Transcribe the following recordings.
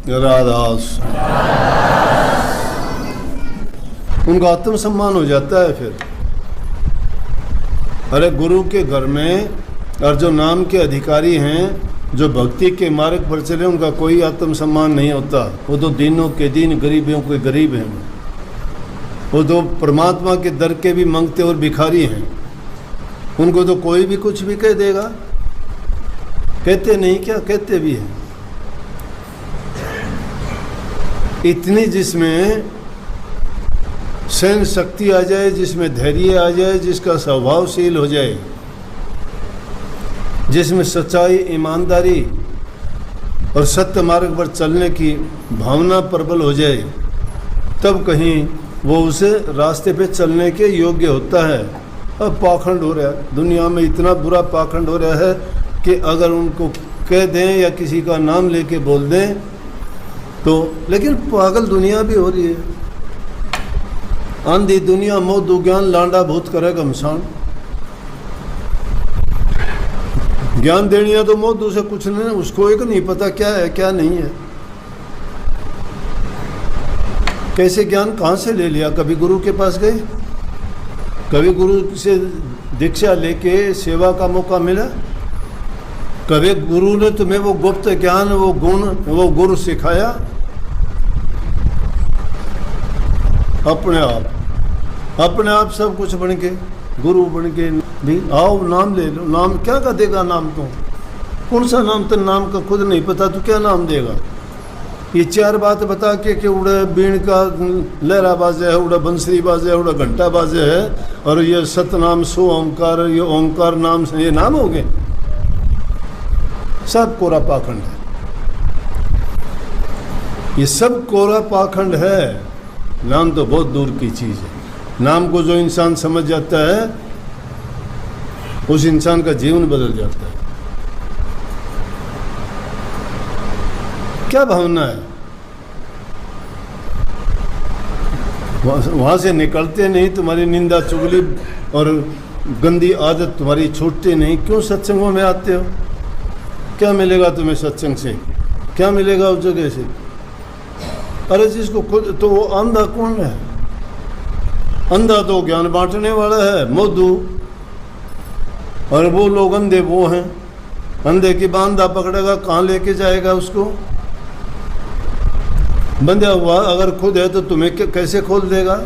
राधास, उनका आत्मसम्मान हो जाता है फिर। अरे गुरु के घर में और जो नाम के अधिकारी हैं, जो भक्ति के मार्ग पर चले, उनका कोई आत्मसम्मान नहीं होता। वो तो दिनों के दिन गरीबों के गरीब हैं। वो तो परमात्मा के दर के भी मांगते और भिखारी हैं। उनको तो कोई भी कुछ भी कह देगा। कहते नहीं क्या, कहते भी हैं। इतनी जिसमें सहन शक्ति आ जाए, जिसमें धैर्य आ जाए, जिसका स्वभावशील हो जाए, जिसमें सच्चाई, ईमानदारी और सत्य मार्ग पर चलने की भावना प्रबल हो जाए, तब कहीं वो उसे रास्ते पे चलने के योग्य होता है। अब पाखंड हो रहा है दुनिया में, इतना बुरा पाखंड हो रहा है कि अगर उनको कह दें या किसी का नाम लेके बोल दें तो, लेकिन पागल दुनिया भी हो रही है। आंधी दुनिया मोह दुज्ञान लांडा भूत करे घमसान। ज्ञान देनिया तो मोह दूसरे कुछ नहीं, उसको एक नहीं पता क्या है क्या नहीं है। कैसे ज्ञान कहाँ से ले लिया? कभी गुरु के पास गए? कभी गुरु से दीक्षा लेके सेवा का मौका मिला? कभी गुरु ने तुम्हें वो गुप्त ज्ञान, वो गुण, वो गुरु सिखाया? अपने आप सब कुछ बन के, गुरु बन के भी आओ, नाम ले लो। नाम क्या का देगा? नाम तो कौन सा नाम? तो नाम का खुद नहीं पता तो क्या नाम देगा? ये चार बात बता के कि उड़ा बीण का लहरा बाजे है, उड़ा बंसरी बाजे है, उड़ा घंटा बाजे है, और ये सतनाम सो ओंकार, ये ओंकार नाम से ये नाम हो गए। सब कोरा पाखंड है। ये सब कोरा पाखंड है। नाम तो बहुत दूर की चीज़ है। नाम को जो इंसान समझ जाता है, उस इंसान का जीवन बदल जाता है। क्या भावना है? वहाँ से निकलते नहीं, तुम्हारी निंदा चुगली और गंदी आदत तुम्हारी छूटती नहीं। क्यों सत्संगों में आते हो? क्या मिलेगा तुम्हें सत्संग से? क्या मिलेगा उस जगह से? अरे जिसको खुद तो वो अंधा कौन है? अंधा तो ज्ञान बांटने वाला है, मोदू। और वो लोग अंधे वो हैं। अंधे की बांधा पकड़ेगा, कहाँ लेके जाएगा उसको? बंधा हुआ अगर खुद है तो तुम्हें कैसे खोल देगा?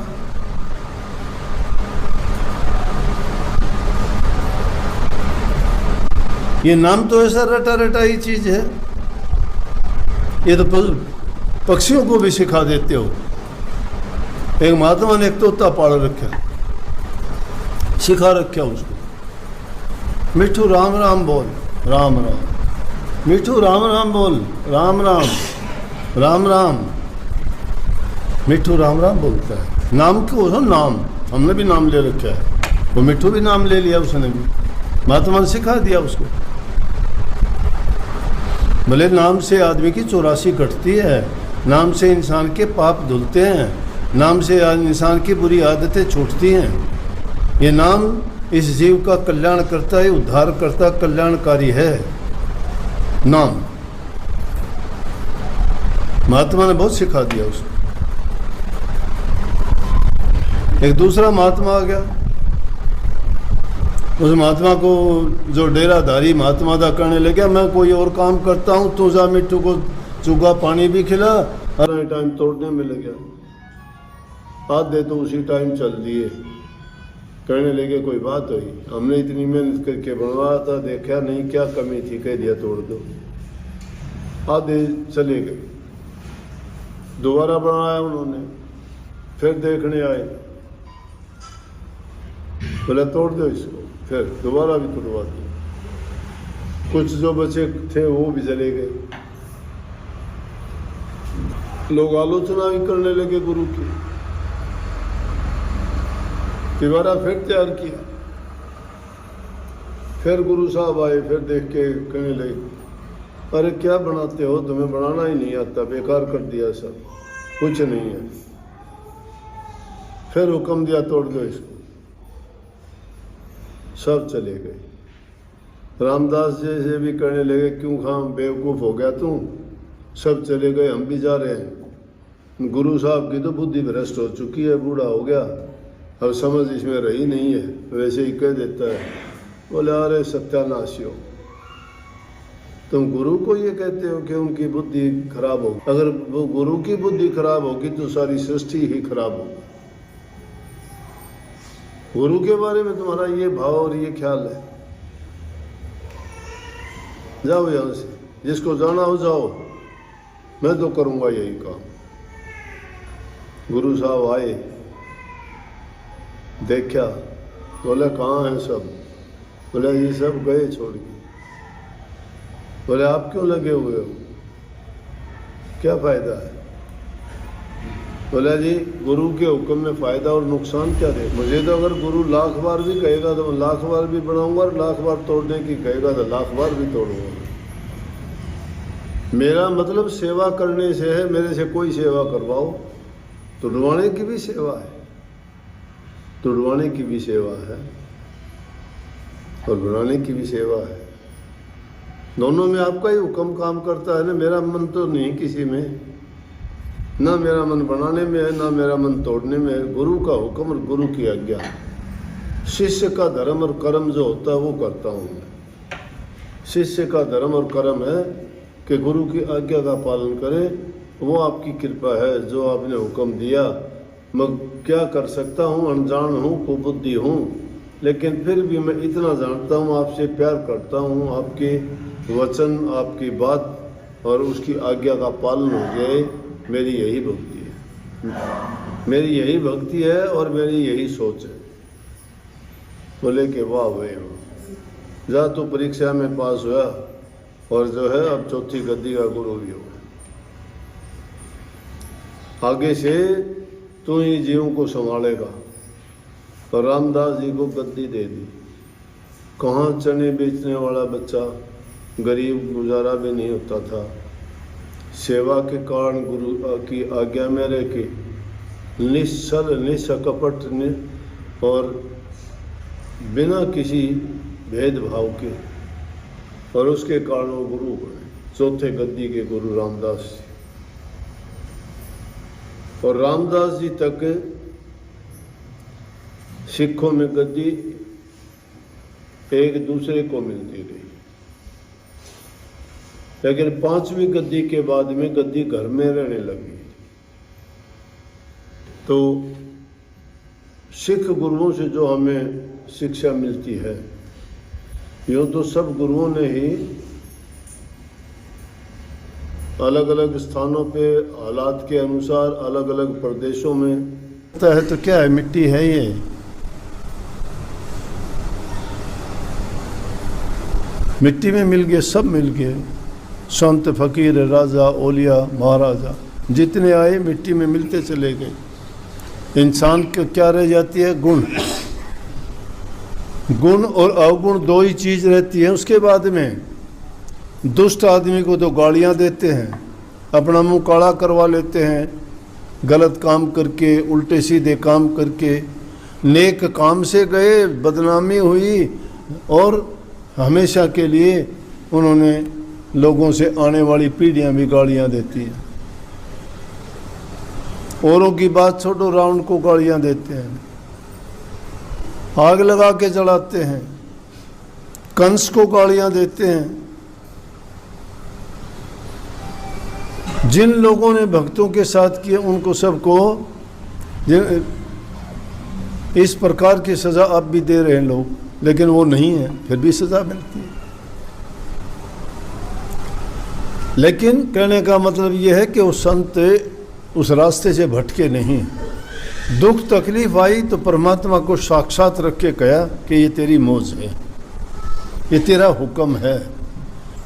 ये नाम तो ऐसा रटा रटा ही चीज है। ये तो पक्षियों को भी सिखा देते हो। एक महात्मा ने एक तोता पाल रखा, सिखा रखा उसको, मिठू राम राम बोल, राम राम। मिठू राम राम बोल, राम राम, राम राम। मिठू राम राम बोलता है। नाम क्यों? नाम हमने भी नाम ले रखा है। वो मिठू भी नाम ले लिया उसने भी, महात्मा ने सिखा दिया उसको। भले नाम से आदमी की 84 कटती है, नाम से इंसान के पाप धुलते हैं, नाम से इंसान की बुरी आदतें छूटती हैं। ये नाम इस जीव का कल्याण करता है, उद्धार करता, कल्याणकारी है नाम। महात्मा ने बहुत सिखा दिया उसको। एक दूसरा महात्मा आ गया। उस महात्मा को जो डेराधारी महात्मा था कहने लगे, मैं कोई और काम करता हूँ, तू जा मिट्टू को चूगा पानी भी खिला। हर टाइम तोड़ने में लग गया। आधे तो उसी टाइम चल दिए। कहने लगे कोई बात हुई? हमने इतनी मेहनत करके बनवाया था, देखा नहीं क्या कमी थी, कह दिया तोड़ दो। आधे चले गए। दोबारा बनाया उन्होंने, फिर देखने आए, बोला तोड़ दो इसको। फिर दोबारा भी तोड़वा दिया। कुछ जो बचे थे वो भी चले गए। लोग आलोचना भी करने लगे गुरु की। दोबारा फिर तैयार किया। फिर गुरु साहब आए, फिर देख के कहने लगे, अरे क्या बनाते हो, तुम्हें बनाना ही नहीं आता, बेकार कर दिया सब, कुछ नहीं है। फिर हुक्म दिया तोड़ दो इसको। सब चले गए। रामदास जैसे भी कहने लगे, क्यों खाम बेवकूफ़ हो गया तू, सब चले गए, हम भी जा रहे हैं। गुरु साहब की तो बुद्धि भ्रष्ट हो चुकी है, बूढ़ा हो गया, अब समझ इसमें रही नहीं है, वैसे ही कह देता है। बोले अरे सत्यानाशी हो, तुम गुरु को ये कहते हो कि उनकी बुद्धि खराब हो। अगर वो गुरु की बुद्धि खराब होगी तो सारी सृष्टि ही खराब होगी। गुरु के बारे में तुम्हारा ये भाव और ये ख्याल है, जाओ यहां से, जिसको जाना हो जाओ, मैं तो करूंगा यही काम। गुरु साहब आए, देखा, बोले कहाँ है सब? बोले ये सब गए छोड़ के। बोले आप क्यों लगे हुए हो, क्या फायदा है? बोला जी गुरु के हुक्म में फायदा और नुकसान क्या है? मुझे तो अगर गुरु लाख बार भी कहेगा तो मैं लाख बार भी बनाऊंगा, और लाख बार तोड़ने की कहेगा तो लाख बार भी तोड़ूंगा। मेरा मतलब सेवा करने से है, मेरे से कोई सेवा करवाओ। तुड़वाने की भी सेवा है, तुड़वाने की भी सेवा है, और बनाने की भी सेवा है। दोनों में आपका ही हुक्म काम करता है ना। मेरा मन तो नहीं किसी में, ना मेरा मन बनाने में है, ना मेरा मन तोड़ने में है। गुरु का हुक्म और गुरु की आज्ञा, शिष्य का धर्म और कर्म जो होता है वो करता हूँ मैं। शिष्य का धर्म और कर्म है कि गुरु की आज्ञा का पालन करें, वो आपकी कृपा है जो आपने हुक्म दिया। मैं क्या कर सकता हूँ, अनजान हूँ, कुबुद्धि हूँ, लेकिन फिर भी मैं इतना जानता हूँ, आपसे प्यार करता हूँ। आपके वचन, आपकी बात और उसकी आज्ञा का पालन हो जाए, मेरी यही भक्ति है, मेरी यही भक्ति है और मेरी यही सोच है। बोले कि वाह भाई वाह, जा तू परीक्षा में पास हुआ और जो है अब चौथी गद्दी का गुरु भी हो, आगे से तू ही जीवों को संभालेगा। तो रामदास जी को गद्दी दे दी। कहाँ चने बेचने वाला बच्चा, गरीब, गुजारा भी नहीं होता था। सेवा के कारण गुरु की आज्ञा में रह के निश्चल, निष्कपट और बिना किसी भेदभाव के, और उसके कारण वो गुरु बने, चौथे गद्दी के गुरु रामदास जी। और रामदास जी तक सिखों में गद्दी एक दूसरे को मिलती गई, लेकिन पांचवी गद्दी के बाद में गद्दी घर में रहने लगी। तो सिख गुरुओं से जो हमें शिक्षा मिलती है, यूँ तो सब गुरुओं ने ही अलग अलग स्थानों पे हालात के अनुसार अलग अलग प्रदेशों में है। तो क्या है, मिट्टी है ये, मिट्टी में मिल गए, सब मिल गए। संत, फकीर, राजा, ओलिया, महाराजा जितने आए मिट्टी में मिलते चले गए। इंसान को क्या रह जाती है? गुण। गुण और अवगुण दो ही चीज रहती है। उसके बाद में दुष्ट आदमी को तो गालियां देते हैं, अपना मुंह काला करवा लेते हैं, गलत काम करके, उल्टे सीधे काम करके। नेक काम से गए, बदनामी हुई, और हमेशा के लिए उन्होंने लोगों से आने वाली पीढ़ियां भी गालियां देती हैं। औरों की बात छोड़ो, रावण को गालियां देते हैं, आग लगा के जलाते हैं, कंस को गालियां देते हैं। जिन लोगों ने भक्तों के साथ किए उनको सबको इस प्रकार की सजा अब भी दे रहे हैं लोग, लेकिन वो नहीं है, फिर भी सजा मिलती है। लेकिन कहने का मतलब यह है कि वो संत उस रास्ते से भटके नहीं। दुख तकलीफ आई तो परमात्मा को साक्षात रख के कहा कि ये तेरी मौज है, ये तेरा हुक्म है,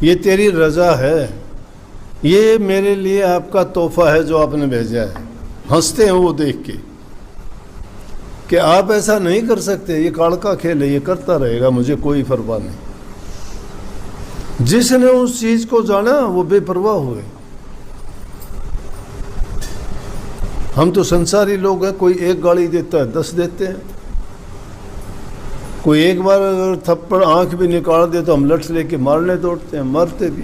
ये तेरी रजा है, ये मेरे लिए आपका तोहफा है जो आपने भेजा है। हंसते हैं वो देख के कि आप ऐसा नहीं कर सकते, ये काल का खेल है, ये करता रहेगा, मुझे कोई परवाह नहीं। जिसने उस चीज को जाना वो बेपरवाह हुए। हम तो संसारी लोग हैं, कोई एक गाली देता है 10 देते हैं, कोई एक बार अगर थप्पड़ आंख भी निकाल दे तो हम लठ लेके मारने दौड़ते हैं, मरते भी।